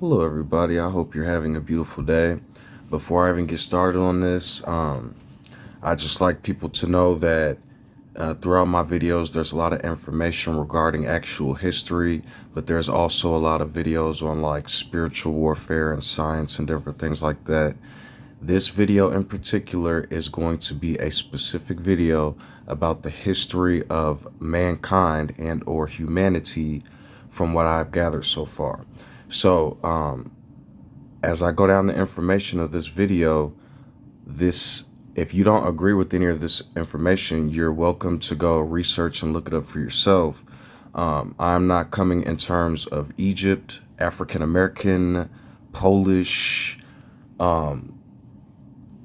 Hello, everybody. I hope you're having a beautiful day. Before I even get started on this, I just like people to know that throughout my videos, there's a lot of information regarding actual history, but there's also a lot of videos on like spiritual warfare and science and different things like that. This video in particular is going to be a specific video about the history of mankind and or humanity from what I've gathered so far. So, as I go down the information of this video, this if you don't agree with any of this information, you're welcome to go research and look it up for yourself. I'm not coming in terms of Egypt, African American, Polish, um,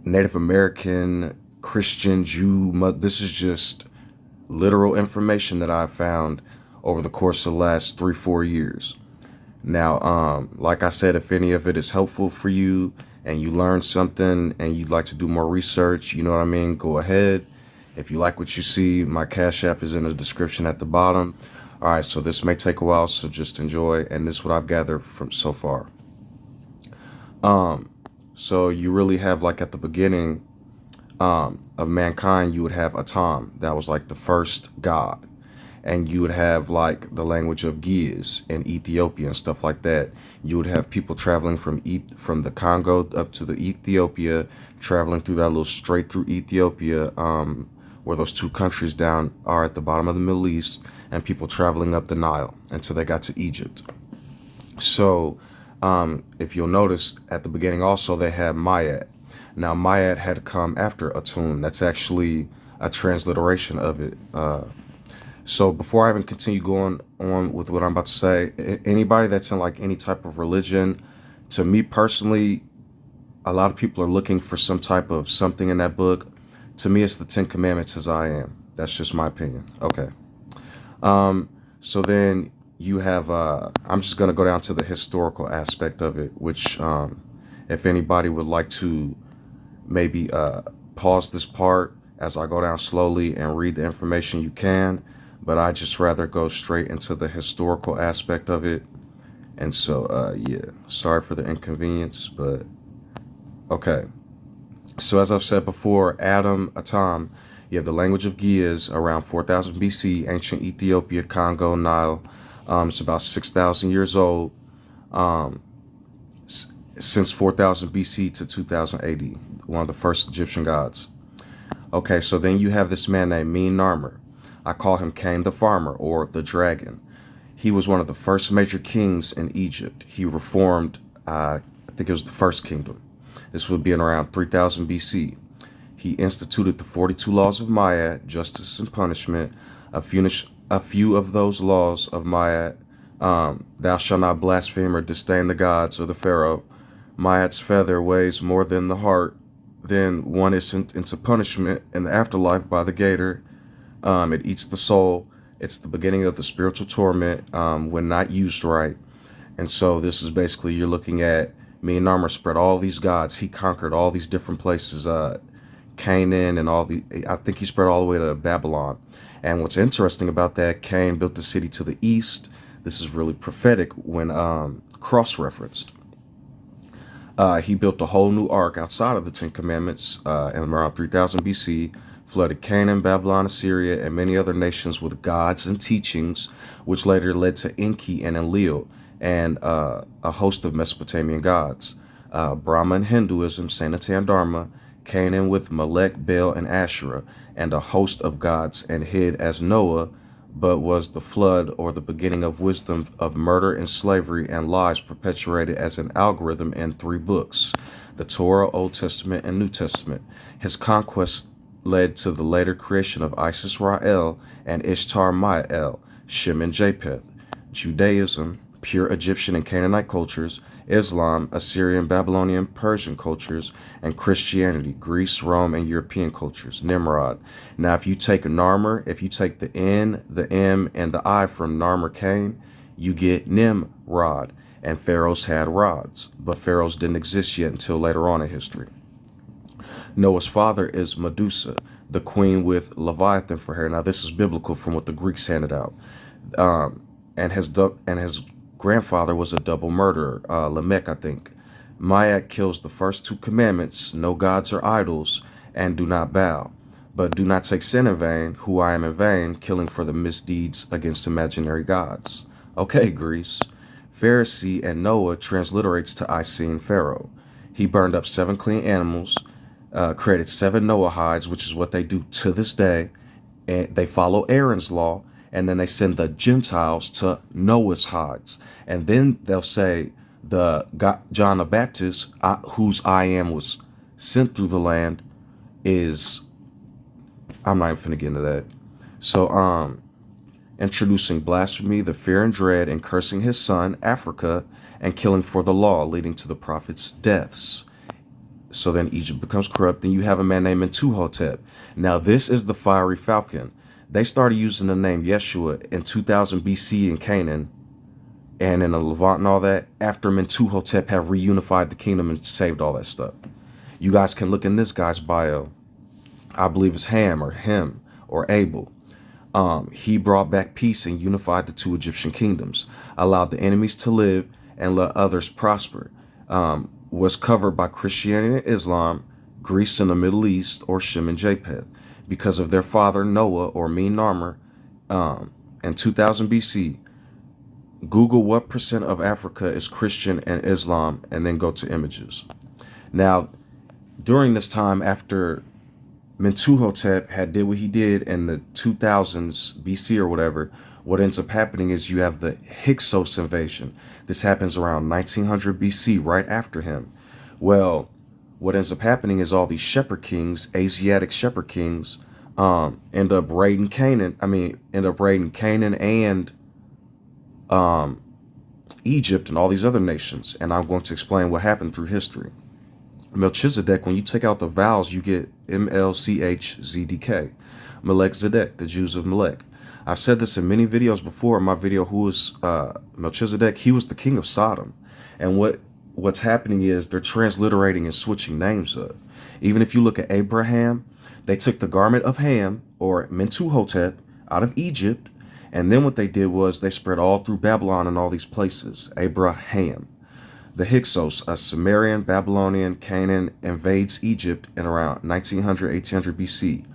Native American, Christian, Jew. This is just literal information that I found over the course of the last 3-4 years. Now, like I said, if any of it is helpful for you and you learn something and you'd like to do more research, you know what I mean, go ahead. If you like what you see, my Cash App is in the description at the bottom. All right, so this may take a while, so just enjoy. And this is what I've gathered from so far. So you really have like at the beginning of mankind, you would have Atom. That was like the first god. And you would have like the language of Giz and Ethiopia and stuff like that. You would have people traveling from the Congo up to the Ethiopia, traveling through that little straight through Ethiopia, where those two countries down are at the bottom of the Middle East, and people traveling up the Nile until they got to Egypt. So if you'll notice at the beginning also they had Mayat. Now Mayat had come after Atum. That's actually a transliteration of it. So before I even continue going on with what I'm about to say, anybody that's in like any type of religion, to me personally, a lot of people are looking for some type of something in that book. To me, it's the Ten Commandments as I am. That's just my opinion. Okay. So then you have, I'm just going to go down to the historical aspect of it, which if anybody would like to maybe pause this part as I go down slowly and read the information, you can. But I just rather go straight into the historical aspect of it. And so, yeah, sorry for the inconvenience, but okay. So as I've said before, Atom, you have the language of Giz around 4000 BC, ancient Ethiopia, Congo, Nile. It's about 6,000 years old, since 4000 BC to 2000 AD, one of the first Egyptian gods. Okay, so then you have this man named Narmer. I call him Cain the Farmer, or the Dragon. He was one of the first major kings in Egypt. He reformed, I think it was the First Kingdom. This would be in around 3000 BC. He instituted the 42 laws of Ma'at, justice and punishment. A few of those laws of Ma'at, thou shalt not blaspheme or disdain the gods or the Pharaoh. Ma'at's feather weighs more than the heart. Then one is sent into punishment in the afterlife by the gator. It eats the soul. It's the beginning of the spiritual torment when not used right. And so this is basically, you're looking at Narmer spread all these gods. He conquered all these different places, Canaan and I think he spread all the way to Babylon. And what's interesting about that, Cain built the city to the east. This is really prophetic when cross-referenced. He built a whole new ark outside of the Ten Commandments in around 3000 BC, flooded Canaan, Babylon, Assyria, and many other nations with gods and teachings, which later led to Enki and Enlil, and a host of Mesopotamian gods. Brahma and Hinduism, Sanatan Dharma, Canaan with Molech, Baal, and Asherah, and a host of gods, and hid as Noah, but was the flood or the beginning of wisdom of murder and slavery and lies perpetuated as an algorithm in 3 books, the Torah, Old Testament, and New Testament. His conquest led to the later creation of Isis Ra'el and Ishtar Ma'el, Shem and Japheth, Judaism, pure Egyptian and Canaanite cultures, Islam, Assyrian, Babylonian, Persian cultures, and Christianity, Greece, Rome, and European cultures, Nimrod. Now, if you take Narmer, if you take the N, the M, and the I from Narmer Cain, you get Nimrod, and pharaohs had rods, but pharaohs didn't exist yet until later on in history. Noah's father is Medusa, the queen with Leviathan for hair. Now, this is biblical from what the Greeks handed out, and has grandfather was a double murderer, Lamech, I think. Mayak kills the first two commandments, no gods or idols, and do not bow. But do not take sin in vain, who I am in vain, killing for the misdeeds against imaginary gods. Okay, Greece. Pharisee and Noah transliterates to I seen Pharaoh. He burned up 7 clean animals, created 7 Noahides, which is what they do to this day, and they follow Aaron's law, and then they send the Gentiles to Noah's hides, and then they'll say John the Baptist, whose I am was sent through the land, is I'm not even finna get into that. So introducing blasphemy, the fear and dread, and cursing his son Africa, and killing for the law, leading to the prophet's deaths. So then Egypt becomes corrupt. Then you have a man named Mentuhotep. Now this is the fiery falcon. They started using the name Yeshua in 2000 BC in Canaan and in the Levant and all that after Mentuhotep had reunified the kingdom and saved all that stuff. You guys can look in this guy's bio. I believe it's Ham or him or Abel. He brought back peace and unified the 2 Egyptian kingdoms, allowed the enemies to live and let others prosper. Was covered by Christianity and Islam, Greece and the Middle East, or Shem and Japheth, because of their father Noah or Mean Narmer. In 2000 BC, Google what percent of Africa is Christian and Islam, and then go to images. Now, during this time, after Mentuhotep had did what he did in the 2000s BC or whatever, what ends up happening is you have the Hyksos invasion. This happens around 1900 BC, right after him. Well, what ends up happening is all these shepherd kings, Asiatic shepherd kings, end up raiding Canaan and Egypt and all these other nations. And I'm going to explain what happened through history. Melchizedek, when you take out the vowels, you get MLCHZDK. Melchizedek, the Jews of Melech. I've said this in many videos before. In my video, who is Melchizedek? He was the king of Sodom. And what's happening is they're transliterating and switching names up. Even if you look at Abraham, they took the garment of Ham, or Mentuhotep, out of Egypt. And then what they did was they spread all through Babylon and all these places. Abraham. The Hyksos, a Sumerian, Babylonian, Canaan, invades Egypt in around 1900, 1800 BC.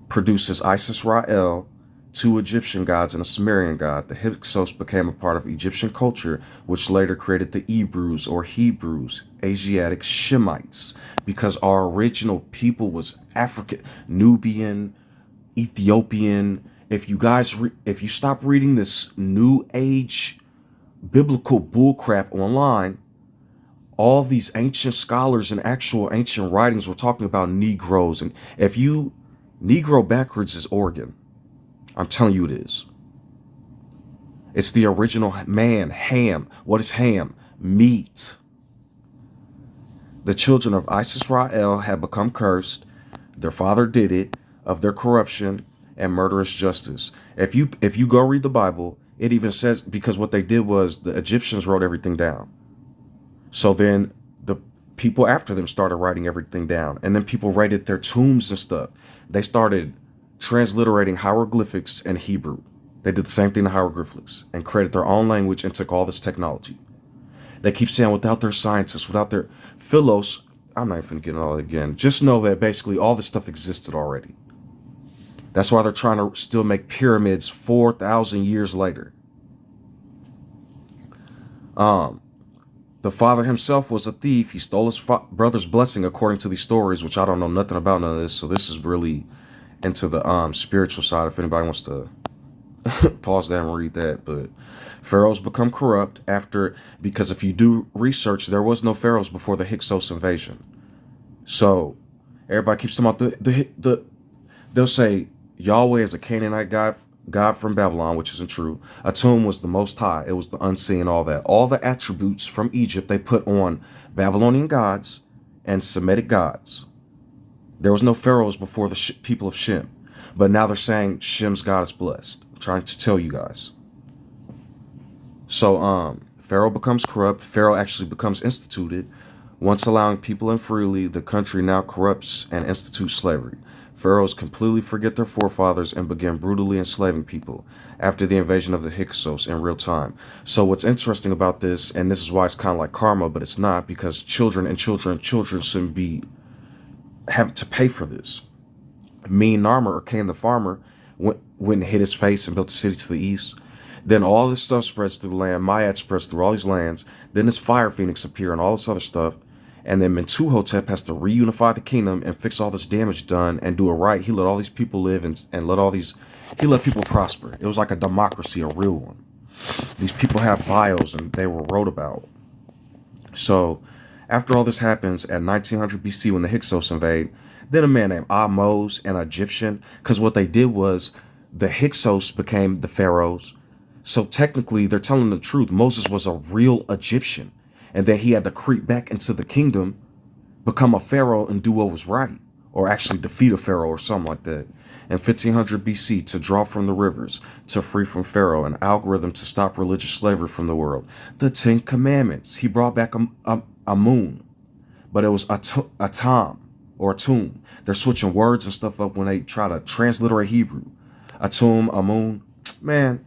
Produces Isis Ra'el, 2 Egyptian gods and a Sumerian god. The Hyksos became a part of Egyptian culture, which later created the Hebrews or Hebrews, Asiatic Shemites, because our original people was African, Nubian, Ethiopian. If you stop reading this New Age biblical bullcrap online, all these ancient scholars and actual ancient writings were talking about Negroes. And if you Negro backwards is Oregon. I'm telling you it is. It's the original man, Ham. What is Ham? Meat. The children of Isis Ra'el had become cursed. Their father did it, of their corruption and murderous justice. If you go read the Bible, it even says, because what they did was the Egyptians wrote everything down. So then the people after them started writing everything down. And then people raided their tombs and stuff. They started transliterating hieroglyphics and Hebrew. They did the same thing to hieroglyphics and created their own language and took all this technology. They keep saying without their scientists, without their philos, I'm not even getting all that again. Just know that basically all this stuff existed already. That's why they're trying to still make pyramids 4,000 years later. The father himself was a thief. He stole his brother's blessing, according to these stories, which I don't know nothing about none of this. So this is really into the spiritual side. If anybody wants to pause that and read that. But pharaohs become corrupt because if you do research, there was no pharaohs before the Hyksos invasion. So everybody keeps talking about they'll say Yahweh is a Canaanite God from Babylon, which isn't true. Atum was the Most High. It was the unseen, all that. All the attributes from Egypt they put on Babylonian gods and Semitic gods. There was no pharaohs before the people of Shem. But now they're saying Shem's God is blessed. I'm trying to tell you guys. So Pharaoh becomes corrupt. Pharaoh actually becomes instituted. Once allowing people in freely, the country now corrupts and institutes slavery. Pharaohs completely forget their forefathers and begin brutally enslaving people after the invasion of the Hyksos in real time. So what's interesting about this, and this is why it's kind of like karma, but it's not, because children and children and children shouldn't be have to pay for this. Mean Narmer, or Cain the farmer, went and hit his face and built a city to the east. Then all this stuff spreads through the land. Ma'at spreads through all these lands. Then this fire phoenix appear and all this other stuff. And then Mentuhotep has to reunify the kingdom and fix all this damage done and do it right. He let all these people live and he let people prosper. It was like a democracy, a real one. These people have bios and they were wrote about. So after all this happens at 1900 BC when the Hyksos invade, then a man named Ahmose, an Egyptian, because what they did was the Hyksos became the pharaohs. So technically, they're telling the truth. Moses was a real Egyptian, and then he had to creep back into the kingdom, become a pharaoh, and do what was right, or actually defeat a pharaoh or something like that. In 1500 BC, to draw from the rivers, to free from Pharaoh, an algorithm to stop religious slavery from the world. The Ten Commandments. He brought back a moon, but it was a tom or a tomb. They're switching words and stuff up when they try to transliterate Hebrew. A tomb, a moon. Man,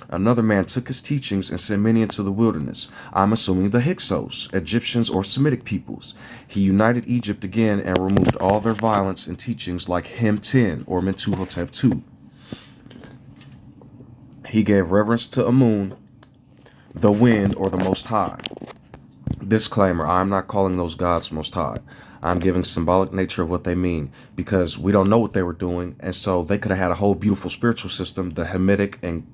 another man took his teachings and sent many into the wilderness. I'm assuming the Hyksos, Egyptians or Semitic peoples. He united Egypt again and removed all their violence and teachings like Him 10 or Mentuhotep 2. He gave reverence to Amun, the wind or the Most High. Disclaimer, I'm not calling those gods Most High. I'm giving symbolic nature of what they mean because we don't know what they were doing, and so they could have had a whole beautiful spiritual system. The Hamitic and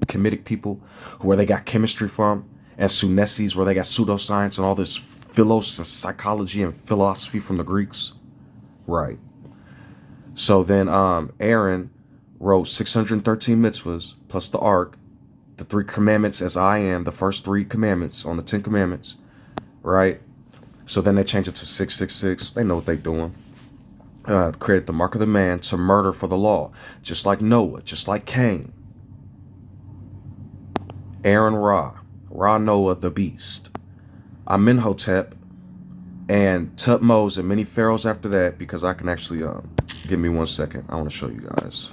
Kemetic people, where they got chemistry from, and Sunesis, where they got pseudoscience and all this philos and psychology and philosophy from the Greeks. Right. So then Aaron wrote 613 mitzvahs plus the Ark, the 3 commandments as I am, the first 3 commandments on the 10 commandments, right? So then they changed it to 666. They know what they're doing. Created the mark of the man to murder for the law, just like Noah, just like Cain. Aaron Ra Noah the beast. Amenhotep and Tutmose and many pharaohs after that, because I can actually give me 1 second. I want to show you guys.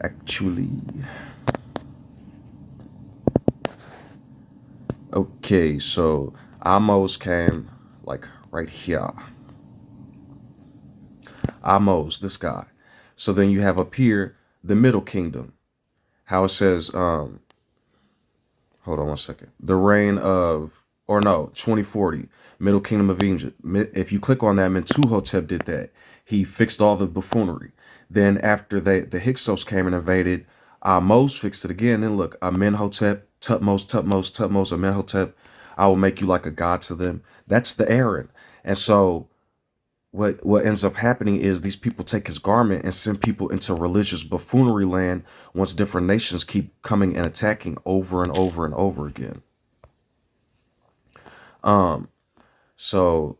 Actually. Okay, so Ahmose came like right here. Ahmose, this guy. So then you have up here the Middle Kingdom. How it says, hold on 1 second. The reign of, or no, 2040, Middle Kingdom of Egypt. If you click on that, Mentuhotep did that. He fixed all the buffoonery. Then after the Hyksos came and invaded, Ahmose fixed it again. Then look, Amenhotep, Tutmose, Amenhotep. I will make you like a god to them. That's the Aaron. And so what ends up happening is these people take his garment and send people into religious buffoonery land once different nations keep coming and attacking over and over and over again. So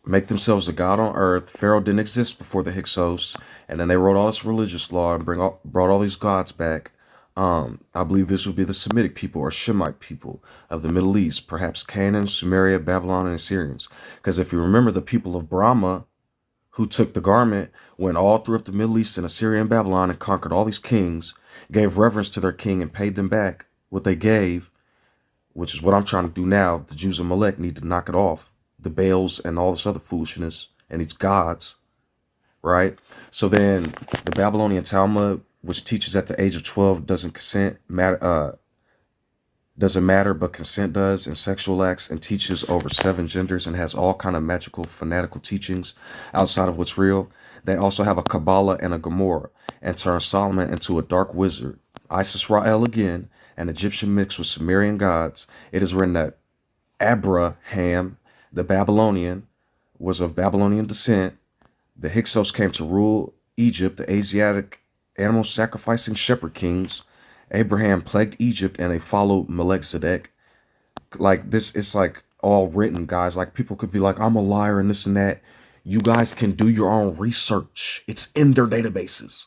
make themselves a god on earth. Pharaoh didn't exist before the Hyksos, and then they wrote all this religious law and brought all these gods back. I believe this would be the Semitic people or Shemite people of the Middle East, perhaps Canaan, Sumeria, Babylon, and Assyrians. Because if you remember, the people of Brahma, who took the garment, went all throughout the Middle East and Assyria and Babylon and conquered all these kings, gave reverence to their king and paid them back what they gave, which is what I'm trying to do now. The Jews of Molech need to knock it off. The Baals and all this other foolishness and these gods, right? So then the Babylonian Talmud, which teaches at the age of 12 doesn't matter, but consent does in sexual acts, and teaches over 7 genders and has all kind of magical, fanatical teachings outside of what's real. They also have a Kabbalah and a Gomorrah, and turn Solomon into a dark wizard. Isis Rael again, an Egyptian mixed with Sumerian gods. It is written that Abraham, the Babylonian, was of Babylonian descent. The Hyksos came to rule Egypt, the Asiatic animal sacrificing shepherd kings. Abraham plagued Egypt and they followed Melchizedek. Like this, it's like all written, guys. Like people could be like, I'm a liar and this and that. You guys can do your own research. It's in their databases.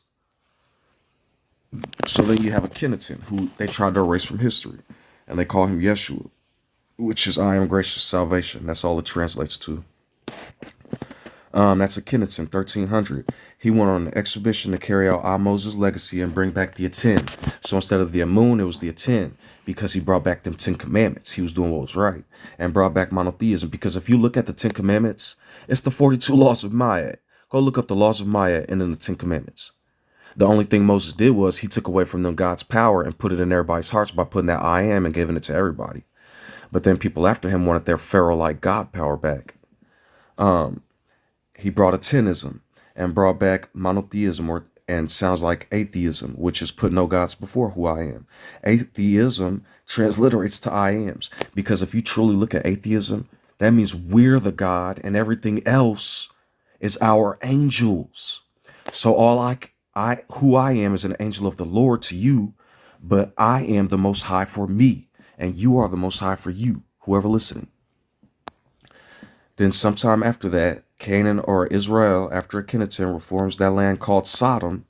So then you have a Akhenaten who they tried to erase from history, and they call him Yeshua, which is I am gracious salvation. That's all it translates to. That's Akhenaten, 1300. He went on an expedition to carry out Ahmose's legacy and bring back the Aten. So instead of the Amun, it was the Aten because he brought back them 10 commandments. He was doing what was right and brought back monotheism. Because if you look at the 10 commandments, it's the 42 laws of Maya. Go look up the laws of Maya and then the 10 commandments. The only thing Moses did was he took away from them God's power and put it in everybody's hearts by putting that I am and giving it to everybody. But then people after him wanted their Pharaoh-like God power back. He brought Atenism and brought back monotheism, and sounds like atheism, which is put no gods before who I am. Atheism transliterates to I ams, because if you truly look at atheism, that means we're the God and everything else is our angels. So who I am is an angel of the Lord to you, but I am the Most High for me, and you are the Most High for you, whoever listening. Then sometime after that, Canaan or Israel, after Akhenaten, reforms that land called Sodom.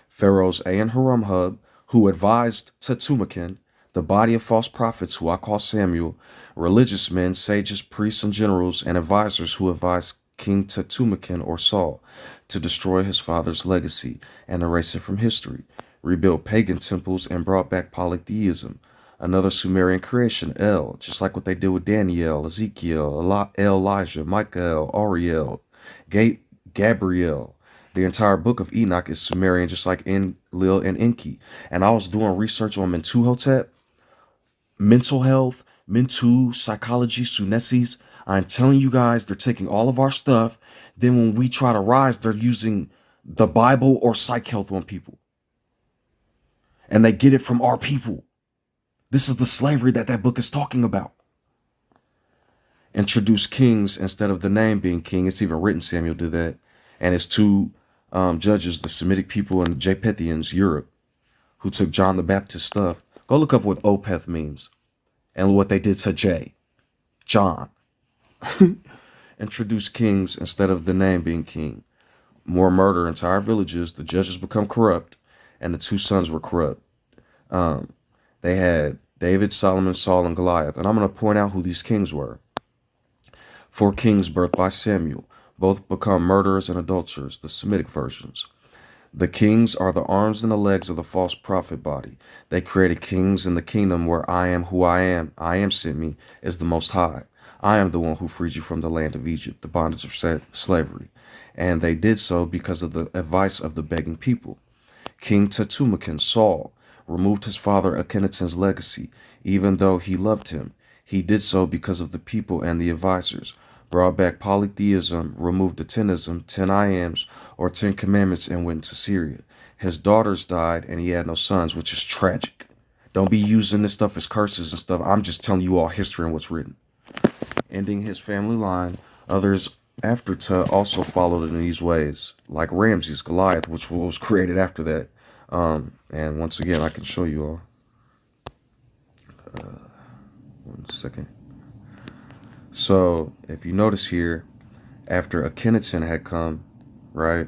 Pharaoh's Aen-Haramhub, who advised Tetumakin, the body of false prophets who I call Samuel, religious men, sages, priests, and generals, and advisors who advised King Tetumakin or Saul to destroy his father's legacy and erase it from history, rebuilt pagan temples, and brought back polytheism. Another Sumerian creation, El, just like what they did with Daniel, Ezekiel, Elijah, Michael, Ariel, Gabriel. The entire book of Enoch is Sumerian, just like Enlil and Enki. And I was doing research on Mentuhotep, mental health, Mentu, psychology, Sunesis. I'm telling you guys, they're taking all of our stuff. Then when we try to rise, they're using the Bible or psych health on people. And they get it from our people. This is the slavery that book is talking about. Introduce kings instead of the name being king. It's even written Samuel did that. And it's two judges, the Semitic people and the Japhethians, Europe, who took John the Baptist stuff. Go look up what Opeth means and what they did to John. Introduce kings instead of the name being king. More murder, entire villages. The judges become corrupt, and the two sons were corrupt. They had David, Solomon, Saul, and Goliath. And I'm going to point out who these kings were. 4 kings birthed by Samuel. Both become murderers and adulterers, the Semitic versions. The kings are the arms and the legs of the false prophet body. They created kings in the kingdom where I am who I am sent me, is the Most High. I am the one who freed you from the land of Egypt, the bondage of slavery. And they did so because of the advice of the begging people. King Tetumakin, Saul, removed his father Akhenaten's legacy, even though he loved him. He did so because of the people and the advisors, brought back polytheism, removed Atenism, 10 I ams, or 10 commandments, and went to Syria. His daughters died, and he had no sons, which is tragic. Don't be using this stuff as curses and stuff. I'm just telling you all history and what's written. Ending his family line, others after Tut also followed in these ways, like Ramses, Goliath, which was created after that. And once again, I can show you all. 1 second. So, if you notice here, after Akhenaten had come, right,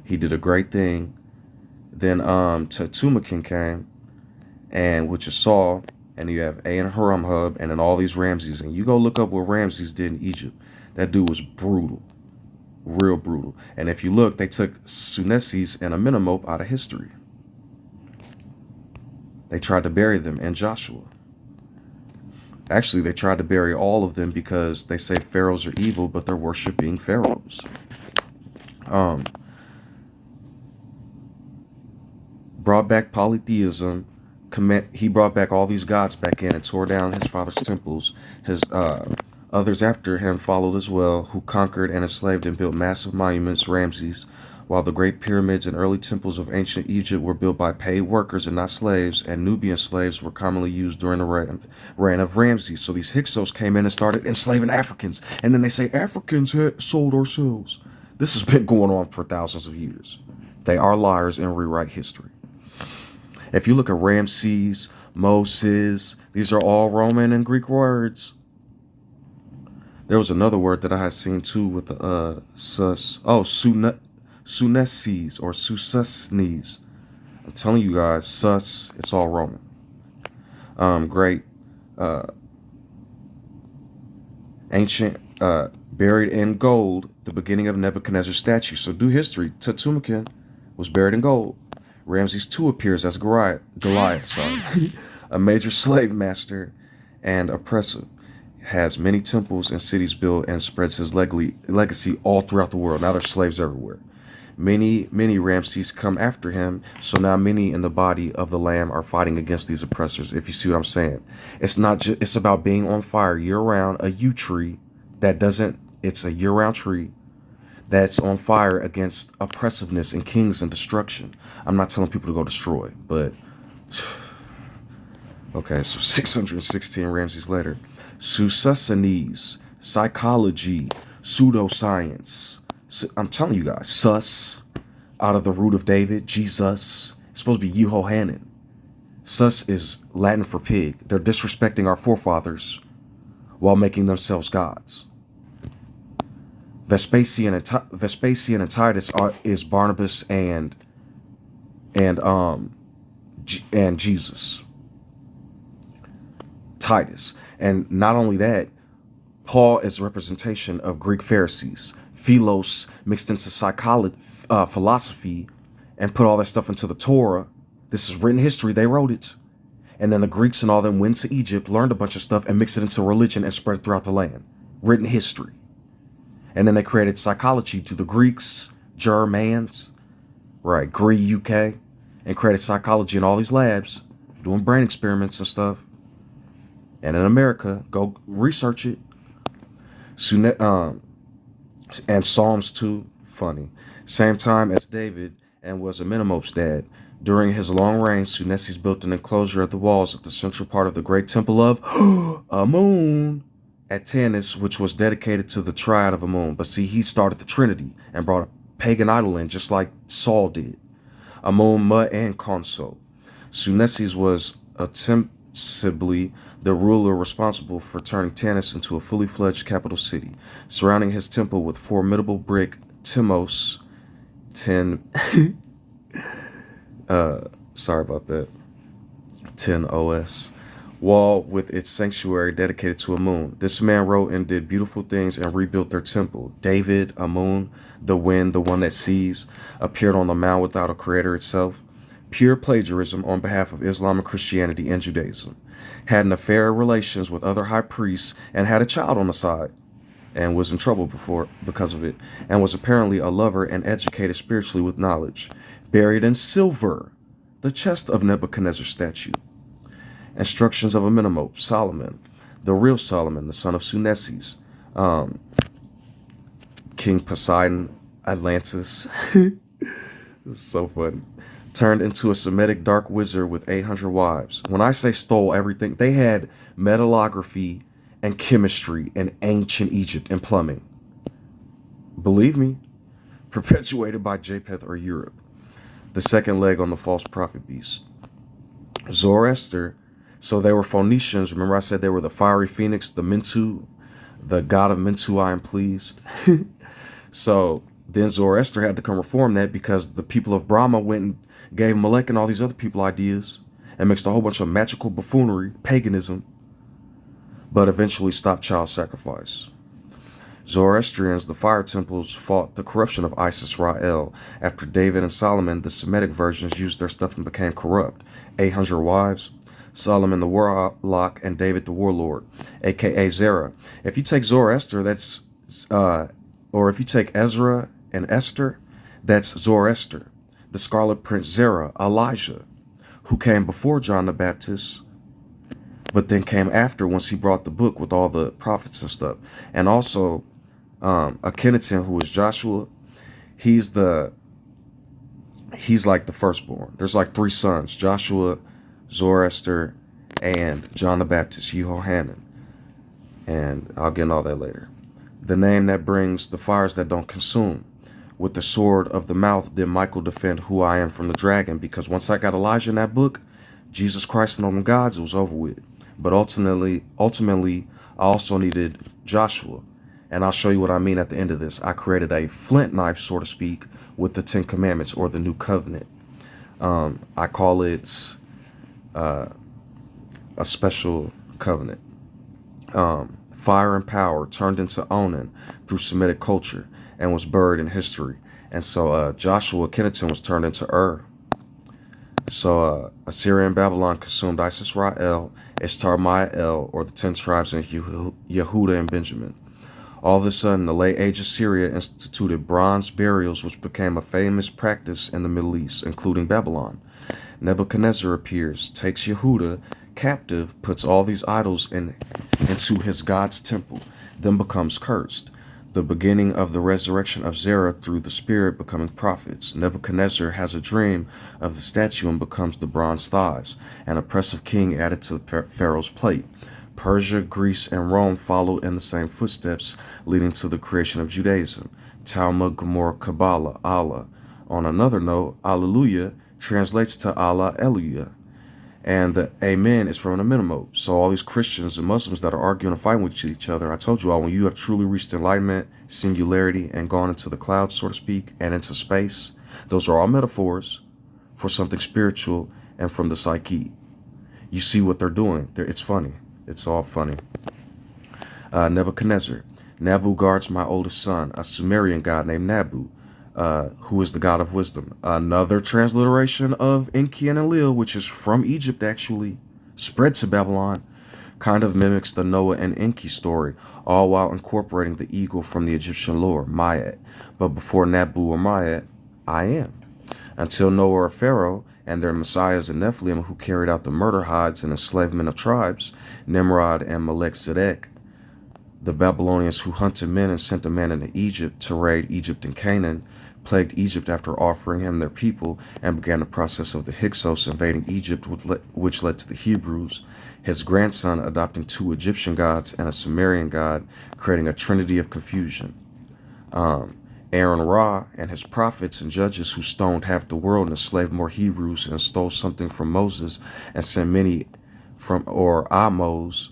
he did a great thing. Then Tetumakin came, and which is Saul, and you have Aen-Haramhub, and then all these Ramses. And you go look up what Ramses did in Egypt. That dude was brutal. Real brutal. And if you look, they took Sunesis and Amenemop out of history. They tried to bury them and Joshua. Actually, they tried to bury all of them because they say pharaohs are evil, but they're worshiping pharaohs. Brought back polytheism. He brought back all these gods back in and tore down his father's temples. His others after him followed as well, who conquered and enslaved and built massive monuments, Ramses, while the great pyramids and early temples of ancient Egypt were built by paid workers and not slaves, and Nubian slaves were commonly used during the reign of Ramses. So these Hyksos came in and started enslaving Africans, and then they say Africans had sold ourselves. This has been going on for thousands of years. They are liars and rewrite history. If you look at Ramses, Moses, these are all Roman and Greek words. There was another word that I had seen too with the Sunesis or Sususnes. I'm telling you guys, sus, it's all Roman. Great. Ancient, buried in gold, the beginning of Nebuchadnezzar's statue. So do history. Tutmosis was buried in gold. Ramses II appears as Goliath, sorry, a major slave master and oppressor. Has many temples and cities built and spreads his legacy all throughout the world. Now there's slaves everywhere. Many Ramses come after him, so now many in the body of the Lamb are fighting against these oppressors, if you see what I'm saying. It's not just, it's about being on fire year-round, a yew tree that doesn't, it's a year-round tree that's on fire against oppressiveness and kings and destruction. I'm not telling people to go destroy, but, okay, so 616 Ramses later. Sociology, psychology, pseudoscience. I'm telling you guys, sus, out of the root of David, Jesus. It's supposed to be Yehohanan. Sus is Latin for pig. They're disrespecting our forefathers while making themselves gods. Vespasian and Titus is Barnabas and Jesus. Titus. And not only that, Paul is a representation of Greek Pharisees. Philos mixed into psychology, philosophy, and put all that stuff into the Torah. This is written history. They wrote it. And then the Greeks and all them went to Egypt, learned a bunch of stuff, and mixed it into religion and spread it throughout the land. Written history. And then they created psychology to the Greeks, Germans, right, Greek, UK, and created psychology in all these labs, doing brain experiments and stuff. And in America, go research it. And Psalms 2, funny. Same time as David and was Amenemop's dad. During his long reign, Sunesis built an enclosure at the walls at the central part of the great temple of Amun at Tanis, which was dedicated to the triad of Amun. But see, he started the Trinity and brought a pagan idol in, just like Saul did. Amun, Ma, and Konso. Sunesis was ostensibly the ruler responsible for turning Tanis into a fully fledged capital city, surrounding his temple with formidable brick Timos 10 sorry about that 10 OS wall with its sanctuary dedicated to Amun. This man wrote and did beautiful things and rebuilt their temple. David, Amun, the wind, the one that sees, appeared on the mount without a creator itself. Pure plagiarism on behalf of Islam and Christianity and Judaism. Had an affair relations with other high priests and had a child on the side and was in trouble because of it, and was apparently a lover and educated spiritually with knowledge. Buried in silver, the chest of Nebuchadnezzar's statue. Instructions of Amenemop, Solomon, the real Solomon, the son of Sunesis, King Poseidon, Atlantis. This is so funny. Turned into a Semitic dark wizard with 800 wives. When I say stole everything, they had metallography and chemistry in ancient Egypt and plumbing. Believe me, perpetuated by Japheth or Europe. The second leg on the false prophet beast. Zoroaster, so they were Phoenicians. Remember I said they were the fiery phoenix, the Mentu, the god of Mentu, I am pleased. So then Zoroaster had to come reform that because the people of Brahma went and gave Molech and all these other people ideas and mixed a whole bunch of magical buffoonery, paganism, but eventually stopped child sacrifice. Zoroastrians, the fire temples, fought the corruption of Isis Ra-El. After David and Solomon, the Semitic versions used their stuff and became corrupt. 800 wives, Solomon the warlock, and David the warlord, aka Zerah. If you take Zoroaster, that's, or if you take Ezra and Esther, that's Zoroaster. The Scarlet Prince Zerah, Elijah, who came before John the Baptist, but then came after once he brought the book with all the prophets and stuff. And also Akhenaten, who is Joshua, he's like the firstborn. There's like 3 sons, Joshua, Zoroaster, and John the Baptist, Yehohanan. And I'll get into all that later. The name that brings the fires that don't consume. With the sword of the mouth did Michael defend who I am from the dragon, because once I got Elijah in that book, Jesus Christ and all them gods, it was over with. But ultimately, I also needed Joshua. And I'll show you what I mean at the end of this. I created a flint knife, so to speak, with the 10 Commandments or the New Covenant. I call it a special covenant. Fire and power turned into Onan through Semitic culture. and was buried in history. And so Joshua Kenneton was turned into Ur. So Assyria and Babylon consumed Israel, Ishtar-Mael, or the 10 tribes in Yehuda and Benjamin. All of a sudden, the late age of Syria instituted bronze burials, which became a famous practice in the Middle East, including Babylon. Nebuchadnezzar appears, takes Yehuda captive, puts all these idols into his God's temple, then becomes cursed. The beginning of the resurrection of Zerah through the Spirit becoming prophets. Nebuchadnezzar has a dream of the statue and becomes the bronze thighs, an oppressive king added to Pharaoh's plate. Persia, Greece, and Rome followed in the same footsteps, leading to the creation of Judaism. Talmud, Gemara, Kabbalah, Allah. On another note, Alleluia translates to Allah Eluya, and the Amen is from the minimum. So all these Christians and Muslims that are arguing and fighting with each other, I told you all, when you have truly reached enlightenment, singularity, and gone into the clouds, so to speak, and into space, those are all metaphors for something spiritual and from the psyche. You see what they're doing. It's funny. It's all funny. Nebuchadnezzar. Nabu guards my oldest son, a Sumerian god named Nabu, who is the god of wisdom. Another transliteration of Enki and Enlil, which is from Egypt actually, spread to Babylon, kind of mimics the Noah and Enki story, all while incorporating the eagle from the Egyptian lore, Mayat. But before Nabu or Mayat, I am. Until Noah or Pharaoh and their messiahs and Nephilim who carried out the murder hides and enslavement of tribes, Nimrod and Melech Zedek, the Babylonians who hunted men and sent a man into Egypt to raid Egypt and Canaan, plagued Egypt after offering him their people, and began the process of the Hyksos invading Egypt, which led to the Hebrews, his grandson adopting 2 Egyptian gods and a Sumerian god, creating a trinity of confusion. Aaron Ra and his prophets and judges who stoned half the world and enslaved more Hebrews and stole something from Moses and sent many from, or Amos,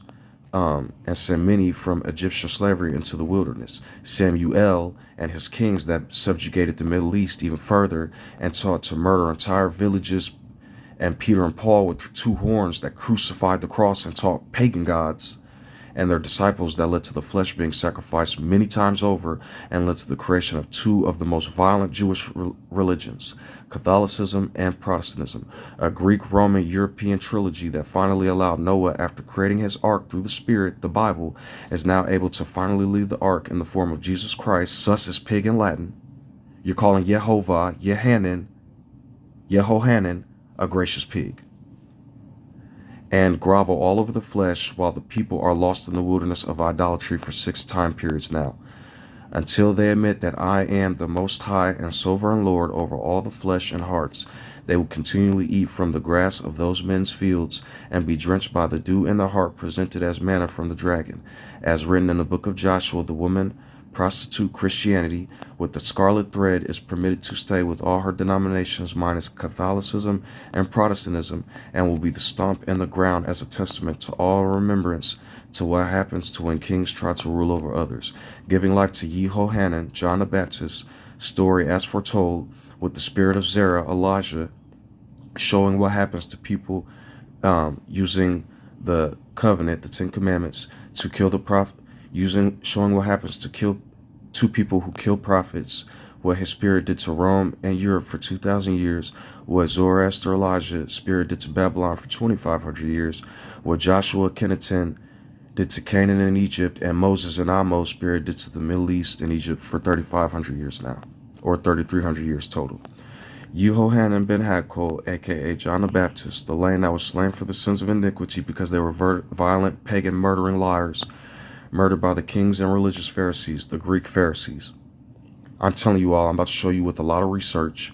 and sent many from Egyptian slavery into the wilderness. Samuel and his kings that subjugated the Middle East even further and sought to murder entire villages, and Peter and Paul with 2 horns that crucified the cross and taught pagan gods, and their disciples that led to the flesh being sacrificed many times over and led to the creation of 2 of the most violent Jewish religions, Catholicism and Protestantism, a Greek-Roman European trilogy that finally allowed Noah, after creating his ark through the Spirit, the Bible, is now able to finally leave the ark in the form of Jesus Christ. Sus is pig in Latin. You're calling Yehovah, Yehohanan, a gracious pig, and grovel all over the flesh while the people are lost in the wilderness of idolatry for 6 time periods now, until they admit that I am the Most High and Sovereign Lord over all the flesh and hearts. They will continually eat from the grass of those men's fields and be drenched by the dew in their heart presented as manna from the dragon. As written in the book of Joshua, the woman prostitute Christianity with the scarlet thread is permitted to stay with all her denominations minus Catholicism and Protestantism, and will be the stomp in the ground as a testament to all remembrance to what happens to when kings try to rule over others, giving life to Yehohanan, John the Baptist, story as foretold, with the spirit of Zerah, Elijah, showing what happens to people using the covenant, the 10 commandments, to kill the prophet, showing what happens to people who kill prophets, what his spirit did to Rome and Europe for 2,000 years, what Zoroaster Elijah spirit did to Babylon for 2,500 years, what Joshua Kenneton did to Canaan and Egypt, and Moses and Amos spirit did to the Middle East and Egypt for 3,500 years now, or 3,300 years total. Yehohanan ben Hakol, aka John the Baptist, the lamb that was slain for the sins of iniquity because they were violent, pagan, murdering liars, murdered by the kings and religious Pharisees, the Greek Pharisees. I'm telling you all, I'm about to show you with a lot of research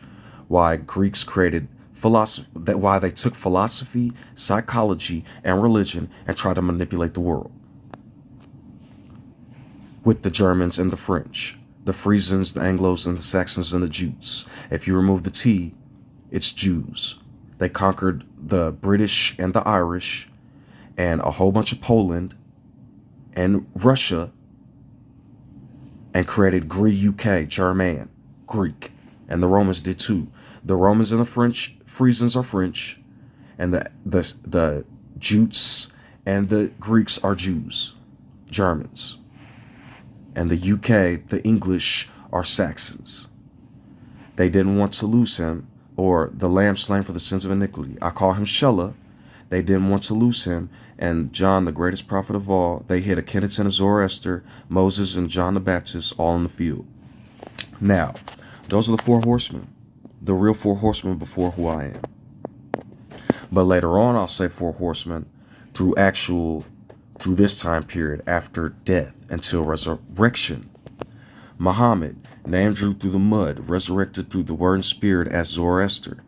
why Greeks created philosophy, why they took philosophy, psychology, and religion and tried to manipulate the world. With the Germans and the French, the Frisians, the Anglos, and the Saxons, and the Jutes. If you remove the T, it's Jews. They conquered the British and the Irish and a whole bunch of Poland and Russia, and created UK, German, Greek, and the Romans did too. The Romans and the French, Frisians are French, and the Jutes and the Greeks are Jews, Germans, and the UK, the English are Saxons. They didn't want to lose him, or the lamb slain for the sins of iniquity. I call him Shelah. They didn't want to lose him. And John, the greatest prophet of all, they hid a Kenneth and a Zoroaster, Moses and John the Baptist, all in the field. Now, those are the four horsemen, the real four horsemen before who I am. But later on, I'll say four horsemen through this time period after death until resurrection. Muhammad, name drew through the mud, resurrected through the word and spirit as Zoroaster.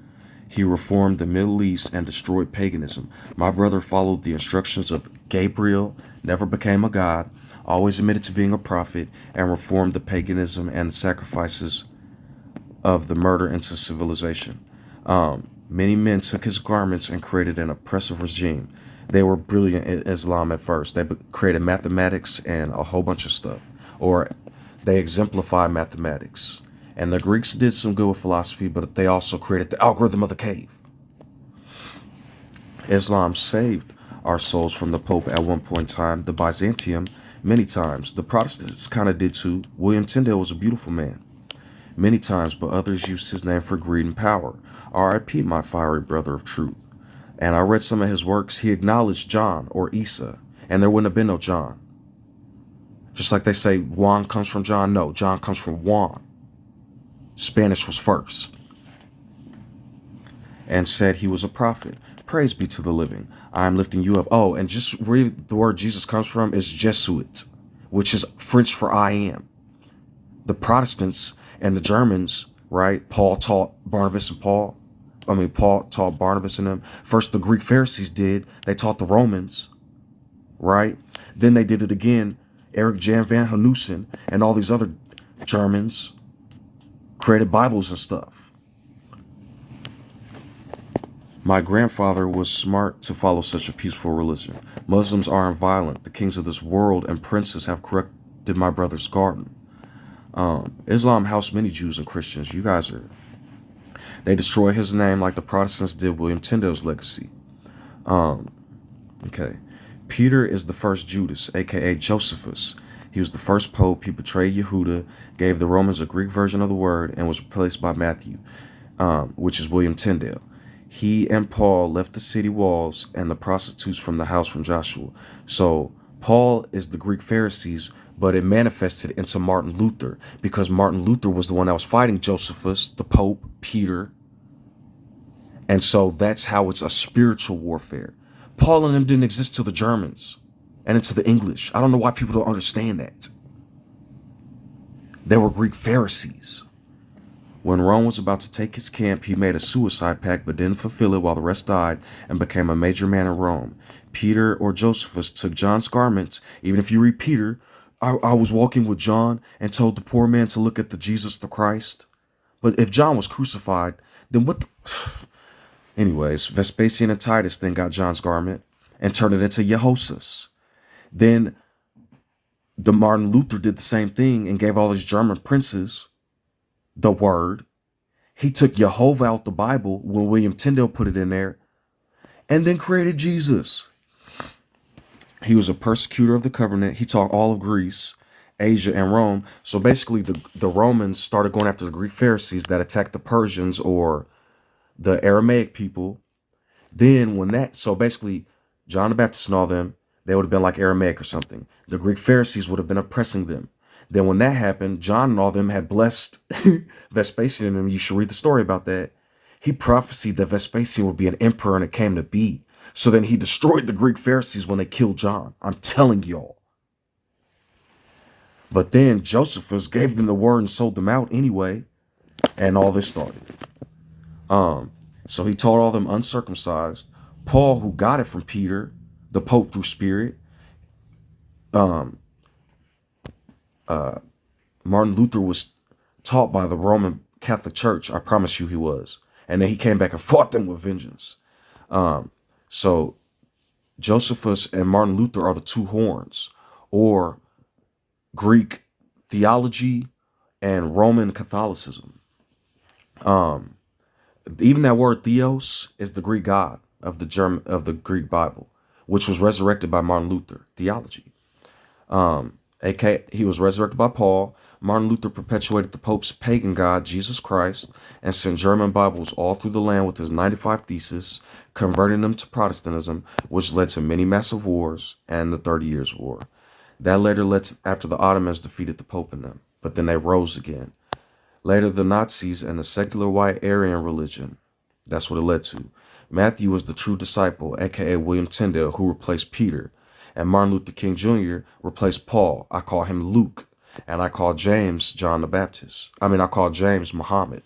He reformed the Middle East and destroyed paganism. My brother followed the instructions of Gabriel, never became a god, always admitted to being a prophet, and reformed the paganism and the sacrifices of the murder into civilization. Many men took his garments and created an oppressive regime. They were brilliant in Islam at first. They created mathematics and a whole bunch of stuff. Or they exemplified mathematics. And the Greeks did some good with philosophy, but they also created the algorithm of the cave. Islam saved our souls from the Pope at one point in time, the Byzantium many times. The Protestants kind of did too. William Tyndale was a beautiful man many times, but others used his name for greed and power. R.I.P. my fiery brother of truth. And I read some of his works. He acknowledged John or Isa, and there wouldn't have been no John. Just like they say Juan comes from John. No, John comes from Juan. Spanish was first. And said he was a prophet. Praise be to the living. I am lifting you up. Oh, and just read the word Jesus comes from is Jesuit, which is French for I am. The Protestants and the Germans, right? Paul taught Barnabas and Paul. Paul taught Barnabas and them. First, the Greek Pharisees did. They taught the Romans, right? Then they did it again. Eric Jan van Hanussen and all these other Germans created Bibles and stuff. My grandfather was smart to follow such a peaceful religion. Muslims aren't violent. The kings of this world and princes have corrupted my brother's garden. Islam housed many Jews and Christians. You guys are... They destroy his name like the Protestants did William Tyndale's legacy. Okay. Peter is the first Judas, aka Josephus. He was the first pope. He betrayed Yehuda, gave the Romans a Greek version of the word, and was replaced by Matthew, which is William Tyndale. He and Paul left the city walls and the prostitutes from the house from Joshua. So Paul is the Greek Pharisees, but it manifested into Martin Luther because Martin Luther was the one that was fighting Josephus, the Pope, Peter. And so that's how it's a spiritual warfare. Paul and them didn't exist to the Germans and into the English. I don't know why people don't understand that. They were Greek Pharisees. When Rome was about to take his camp, he made a suicide pact but didn't fulfill it while the rest died and became a major man in Rome. Peter or Josephus took John's garments. Even if you read Peter, I was walking with John and told the poor man to look at the Jesus, the Christ. But if John was crucified, then what the... Anyways, Vespasian and Titus then got John's garment and turned it into Jehoshaphat's. Then the Martin Luther did the same thing and gave all these German princes the word. He took Jehovah out the Bible when William Tyndale put it in there and then created Jesus. He was a persecutor of the covenant. He taught all of Greece, Asia, and Rome. So basically the Romans started going after the Greek Pharisees that attacked the Persians or the Aramaic people. Then so basically John the Baptist and all them, they would have been like Aramaic or something. The Greek Pharisees would have been oppressing them. Then when that happened, John and all them had blessed Vespasian and them. You should read the story about that. He prophesied that Vespasian would be an emperor, and it came to be. So then he destroyed the Greek Pharisees when they killed John. I'm telling y'all. But then Josephus gave them the word and sold them out anyway. And all this started. So he taught all them uncircumcised. Paul, who got it from Peter, the Pope through Spirit. Martin Luther was taught by the Roman Catholic Church. I promise you he was. And then he came back and fought them with vengeance. So Josephus and Martin Luther are the two horns, or Greek theology and Roman Catholicism. Even that word theos is the Greek god of the Greek Bible, which was resurrected by Martin Luther. Theology. He was resurrected by Paul. Martin Luther perpetuated the Pope's pagan god, Jesus Christ, and sent German Bibles all through the land with his 95 Theses, converting them to Protestantism, which led to many massive wars and the 30 Years' War. That later led to, after the Ottomans defeated the Pope in them, but then they rose again. Later, the Nazis and the secular white Aryan religion. That's what it led to. Matthew was the true disciple, aka William Tyndale, who replaced Peter. And Martin Luther King Jr. replaced Paul. I call him Luke. And I call James John the Baptist. I call James Muhammad.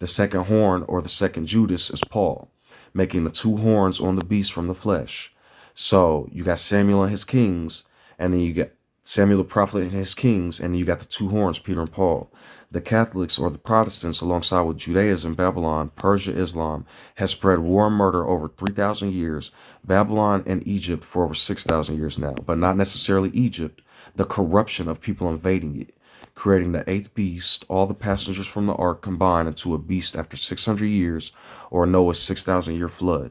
The second horn, or the second Judas, is Paul, making the two horns on the beast from the flesh. So you got Samuel and his kings, and then you got Samuel the prophet and his kings, and then you got the two horns, Peter and Paul. The Catholics, or the Protestants, alongside with Judaism, Babylon, Persia, Islam, has spread war and murder over 3,000 years. Babylon and Egypt for over 6,000 years now, but not necessarily Egypt. The corruption of people invading it, creating the eighth beast, all the passengers from the ark combined into a beast after 600 years, or Noah's 6,000-year flood,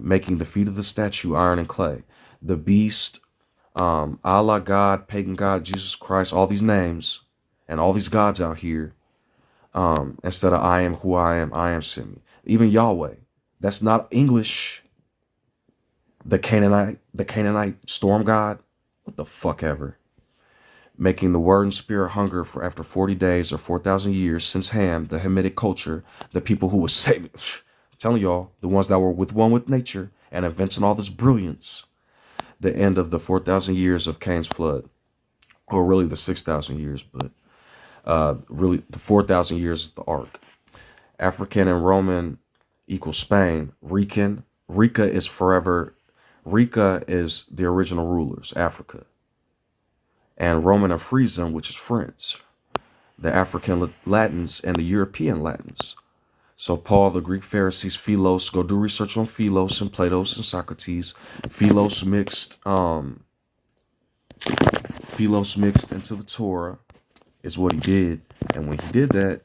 making the feet of the statue iron and clay. The beast, Allah, God, pagan God, Jesus Christ, all these names, and all these gods out here, instead of I am who I am sent me. Even Yahweh, that's not English. The Canaanite storm god, what the fuck ever. Making the word and spirit hunger for after 40 days or 4,000 years since Ham, the Hamitic culture, the people who were saving, I'm telling y'all, the ones that were one with nature and inventing all this brilliance. The end of the 4,000 years of Cain's flood, or really the 6,000 years, but really the 4,000 years is the ark. African and Roman equals Spain. Rica is forever. Rica is the original rulers, Africa. And Roman and Frisian, which is French. The African Latins and the European Latins. So Paul, the Greek Pharisees, Philos, go do research on Philos and Plato and Socrates. Philos mixed into the Torah is what he did. And when he did that,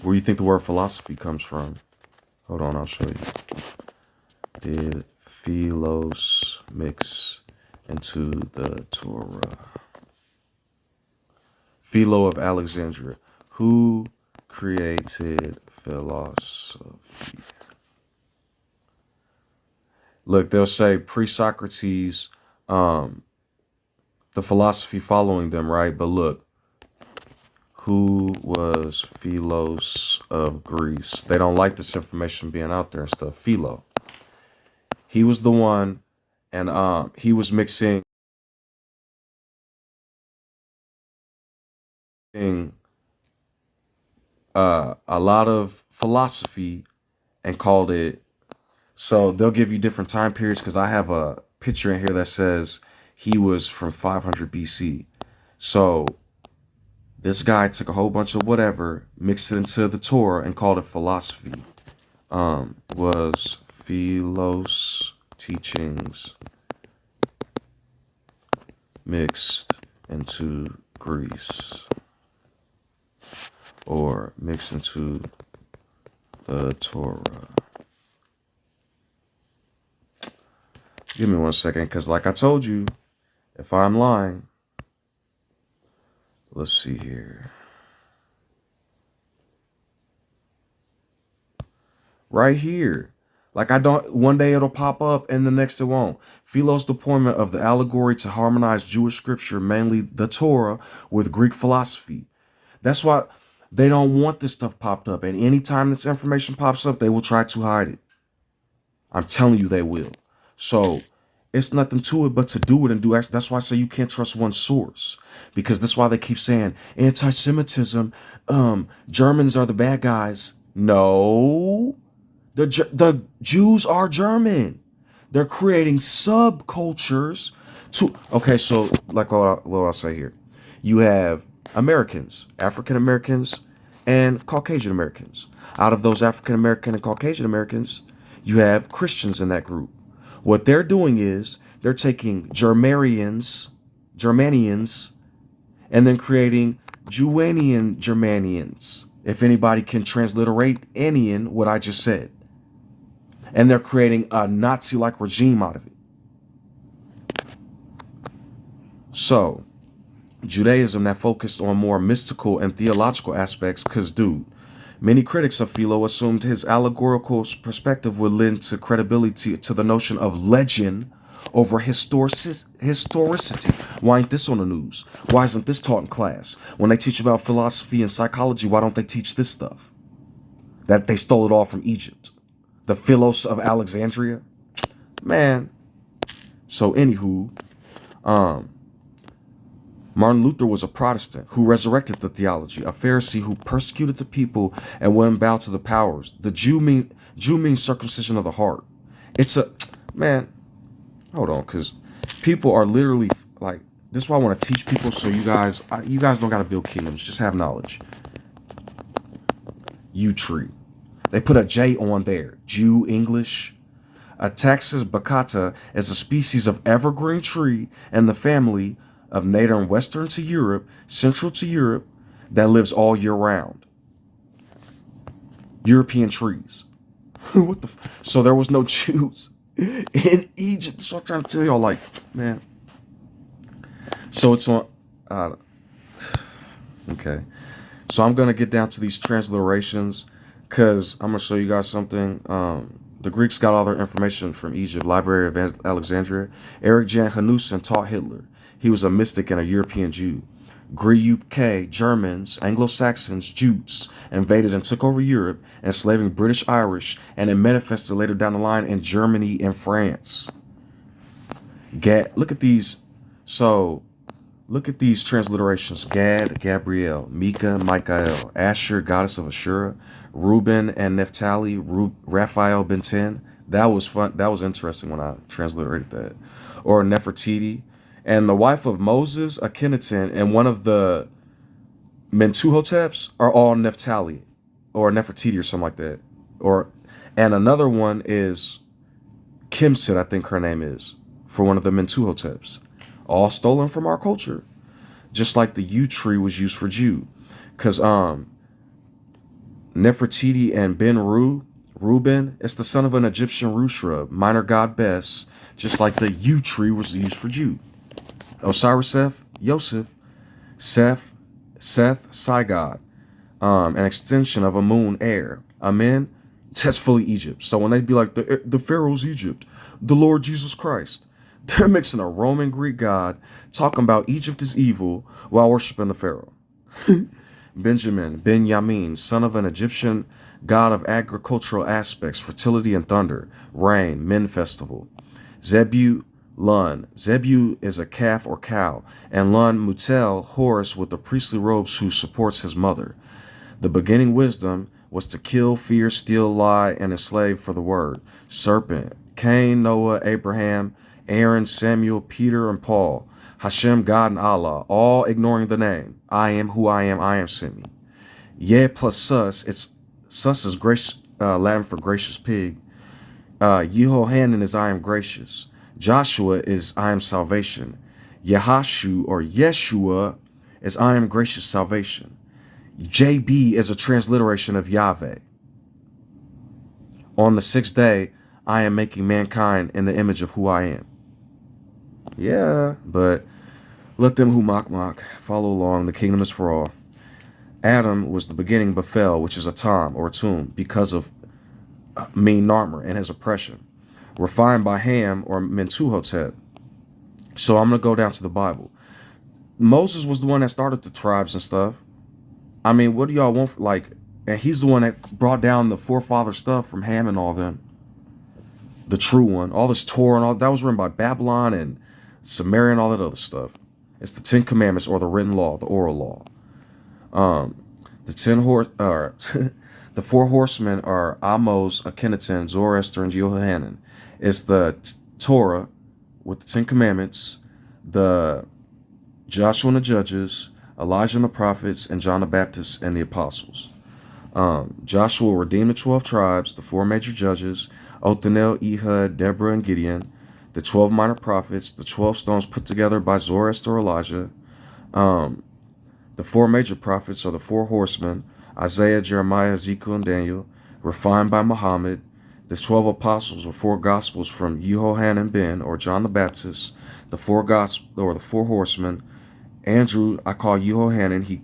where do you think the word philosophy comes from? Hold on, I'll show you. Did Philos mix into the Torah? Philo of Alexandria. Who created philosophy? Look, they'll say pre-Socrates, the philosophy following them, right? But look, who was Philos of Greece? They don't like this information being out there and stuff. Philo. He was the one, and he was mixing a lot of philosophy and called it. So they'll give you different time periods, because I have a picture in here that says he was from 500 BC. So this guy took a whole bunch of whatever, mixed it into the Torah, and called it philosophy. Was Philos teachings mixed into Greece, or mixed into the Torah? Give me 1 second, because like I told you, if I'm lying, let's see here. Right here. Like one day it'll pop up and the next it won't. Philo's deployment of the allegory to harmonize Jewish scripture, mainly the Torah, with Greek philosophy. That's why they don't want this stuff popped up. And anytime this information pops up, they will try to hide it. I'm telling you they will. So it's nothing to it but to do it and do action. That's why I say you can't trust one source. Because that's why they keep saying anti-Semitism, Germans are the bad guys. No. The Jews are German. They're creating subcultures to. Okay, so like what I'll say here, you have Americans, African Americans, and Caucasian Americans. Out of those African American and Caucasian Americans, you have Christians in that group. What they're doing is they're taking Germanians, and then creating Jewanian Germanians. If anybody can transliterate Anian, what I just said. And they're creating a Nazi-like regime out of it. So, Judaism that focused on more mystical and theological aspects, because, dude, many critics of Philo assumed his allegorical perspective would lend to credibility to the notion of legend over historicity. Why ain't this on the news? Why isn't this taught in class? When they teach about philosophy and psychology, why don't they teach this stuff? That they stole it all from Egypt. The Philos of Alexandria. Man. So, anywho, um, Martin Luther was a Protestant who resurrected the theology, a Pharisee who persecuted the people and wouldn't bow to the powers. The Jew means circumcision of the heart. It's a, man, hold on, because people are literally like, this is why I want to teach people, so you guys don't got to build kingdoms, just have knowledge. Yew tree. They put a J on there. Jew, English. A Taxus baccata is a species of evergreen tree in the family of native and western to Europe, central to Europe, that lives all year round. European trees. What the? So there was no Jews in Egypt. So I'm trying to tell y'all, like, man. So it's on. Okay. So I'm gonna get down to these transliterations because I'm gonna show you guys something. The Greeks got all their information from Egypt, Library of Alexandria. Eric Jan Hanussen taught Hitler. He was a mystic and a European Jew. Griuk, Germans, Anglo-Saxons, Jutes invaded and took over Europe, enslaving British Irish, and it manifested later down the line in Germany and France. Look at these. So, look at these transliterations. Gad, Gabriel, Mika, Michael, Asher, goddess of Ashura, Reuben and Naphtali, Raphael Benten. That was fun. That was interesting when I transliterated that. Or Nefertiti. And the wife of Moses, Akhenaten, and one of the Mentuhoteps are all Naphtali or Nefertiti or something like that. And another one is Kimsit, I think her name is, for one of the Mentuhoteps. All stolen from our culture. Just like the yew tree was used for Jew. Because Nefertiti and Reuben, it's the son of an Egyptian rue shrub, minor god Bes, just like the yew tree was used for Jew. Osiris, Yosef, Seth, Sigod, an extension of a moon, air. Amen. That's fully Egypt. So when they be like the Pharaoh's Egypt, the Lord Jesus Christ, they're mixing a Roman Greek god, talking about Egypt is evil while worshiping the Pharaoh. Benjamin, son of an Egyptian god of agricultural aspects, fertility and thunder, rain, men festival. Lun is a calf or cow, and Lun Mutel, Horus with the priestly robes who supports his mother. The beginning wisdom was to kill, fear, steal, lie, and enslave for the word. Serpent, Cain, Noah, Abraham, Aaron, Samuel, Peter, and Paul. Hashem, God, and Allah, all ignoring the name. I am who I am sent me. Yeh plus sus, sus is Latin for gracious pig. Yehohanan is I am gracious. Joshua is I am salvation. Yehashu or Yeshua is I am gracious salvation. JB is a transliteration of Yahweh. On the sixth day, I am making mankind in the image of who I am. Yeah, but let them who mock follow along. The kingdom is for all. Adam was the beginning but fell, which is a tom or a tomb, because of mean Narmer and his oppression. Refined by Ham or Mentuhotep. So I'm going to go down to the Bible. Moses was the one that started the tribes and stuff. I mean, what do y'all want? And he's the one that brought down the forefather stuff from Ham and all them. The true one. All this Torah and all that was written by Babylon and Samaria and all that other stuff. It's the 10 Commandments or the written law, the oral law. The 4 horsemen are Amos, Akhenaten, Zoroaster, and Jehohanan. It's the Torah with the 10 Commandments, the Joshua and the Judges, Elijah and the prophets, and John the Baptist and the apostles. Joshua redeemed the 12 tribes, the 4 major judges, Othniel, Ehud, Deborah, and Gideon, the 12 minor prophets, the 12 stones put together by Zoroaster or Elijah. The 4 major prophets are the 4 horsemen, Isaiah, Jeremiah, Ezekiel, and Daniel, refined by Muhammad. The 12 apostles or 4 gospels from Yehohanan ben or John the Baptist, the 4 gospels or the 4 horsemen, Andrew, I call Yehohanan.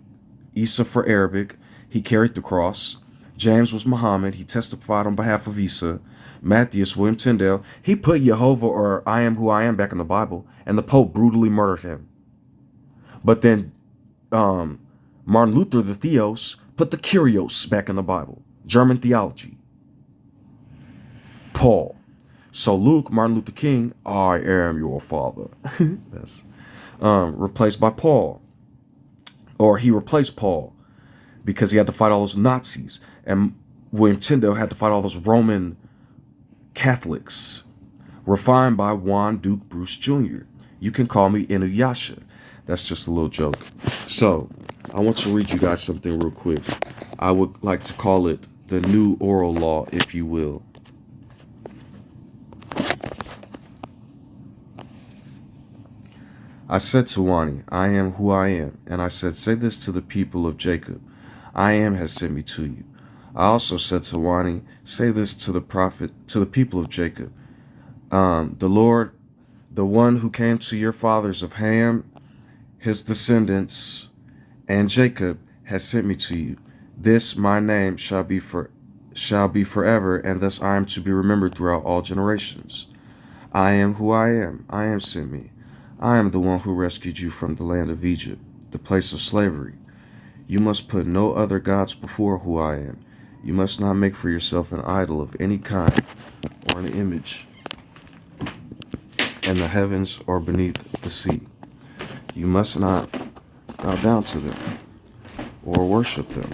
Isa for Arabic. He carried the cross. James was Muhammad. He testified on behalf of Isa. Matthias, William Tyndale. He put Jehovah or I am who I am back in the Bible, and the Pope brutally murdered him. But then Martin Luther, the Theos, put the Kyrios back in the Bible. German theology. Paul. So Luke, Martin Luther King, I am your father. That's replaced by Paul. Or he replaced Paul because he had to fight all those Nazis. And William Tyndale had to fight all those Roman Catholics. Refined by Juan Duke Bruce Jr. You can call me Inuyasha. That's just a little joke. So, I want to read you guys something real quick. I would like to call it the new oral law, if you will. I said to Wani, I am who I am. And I said, say this to the people of Jacob. I am has sent me to you. I also said to Wani, say this to the prophet, to the people of Jacob. The Lord, the one who came to your fathers of Ham, his descendants, and Jacob has sent me to you. This my name shall be forever, and thus I am to be remembered throughout all generations. I am who I am sent me. I am the one who rescued you from the land of Egypt, the place of slavery. You must put no other gods before who I am. You must not make for yourself an idol of any kind, or an image in the heavens or beneath the sea. You must not bow down to them or worship them.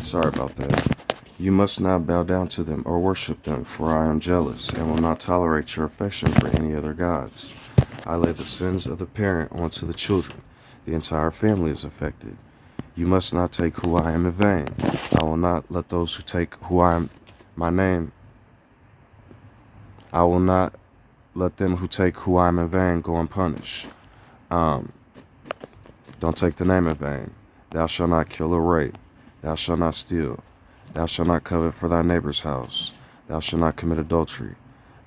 Sorry about that. You must not bow down to them or worship them, for I am jealous and will not tolerate your affection for any other gods. I lay the sins of the parent onto the children. The entire family is affected. You must not take who I am in vain. I will not let those who take who I am, my name. I will not let them who take who I am in vain go unpunished. Don't take the name in vain. Thou shalt not kill or rape. Thou shalt not steal. Thou shalt not covet for thy neighbor's house. Thou shalt not commit adultery.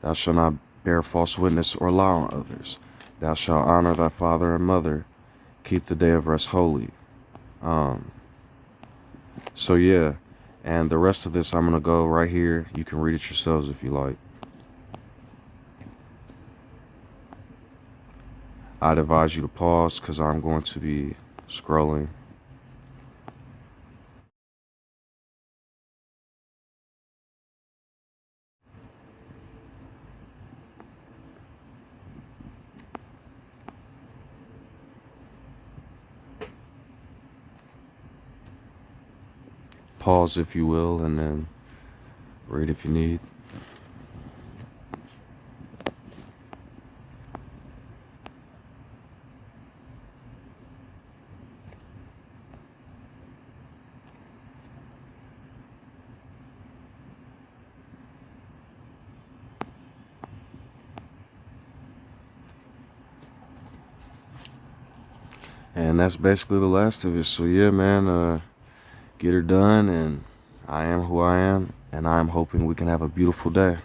Thou shalt not bear false witness or lie on others. Thou shalt honor thy father and mother. Keep the day of rest holy. So yeah, and the rest of this I'm going to go right here. You can read it yourselves if you like. I'd advise you to pause because I'm going to be scrolling. Pause if you will, and then read if you need. And that's basically the last of it. So yeah, man, get her done, and I am who I am, and I'm hoping we can have a beautiful day.